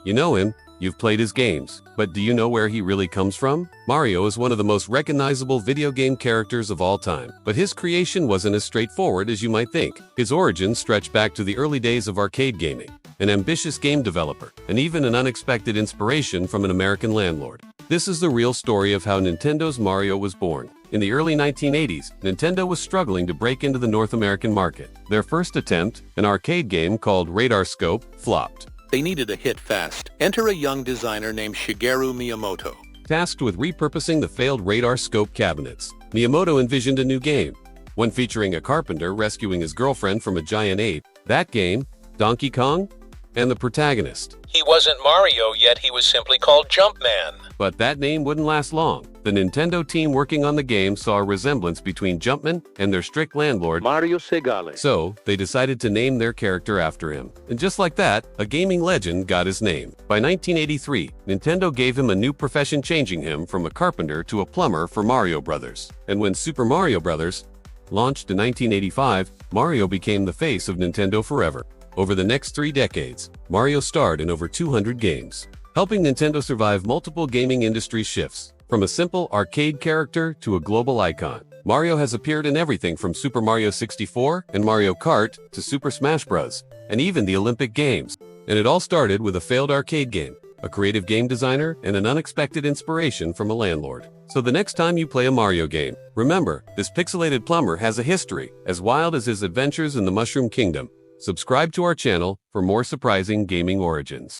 You know him, you've played his games, but do you know where he really comes from? Mario is one of the most recognizable video game characters of all time, but his creation wasn't as straightforward as you might think. His origins stretch back to the early days of arcade gaming, an ambitious game developer, and even an unexpected inspiration from an American landlord. This is the real story of how Nintendo's Mario was born. In the early 1980s, Nintendo was struggling to break into the North American market. Their first attempt, an arcade game called Radar Scope, flopped. They needed a hit fast. Enter a young designer named Shigeru Miyamoto. Tasked with repurposing the failed Radar Scope cabinets, Miyamoto envisioned a new game, one featuring a carpenter rescuing his girlfriend from a giant ape. That game, Donkey Kong, and the protagonist. He wasn't Mario yet, he was simply called Jumpman. But that name wouldn't last long. The Nintendo team working on the game saw a resemblance between Jumpman and their strict landlord, Mario Segale. So they decided to name their character after him. And just like that, a gaming legend got his name. By 1983, Nintendo gave him a new profession, changing him from a carpenter to a plumber for Mario Brothers. And when Super Mario Bros. Launched in 1985, Mario became the face of Nintendo forever. Over the next 3 decades, Mario starred in over 200 games, helping Nintendo survive multiple gaming industry shifts. From a simple arcade character to a global icon, Mario has appeared in everything from Super Mario 64 and Mario Kart to Super Smash Bros. And even the Olympic Games. And it all started with a failed arcade game, a creative game designer, and an unexpected inspiration from a landlord. So the next time you play a Mario game, remember, this pixelated plumber has a history as wild as his adventures in the Mushroom Kingdom. Subscribe to our channel for more surprising gaming origins.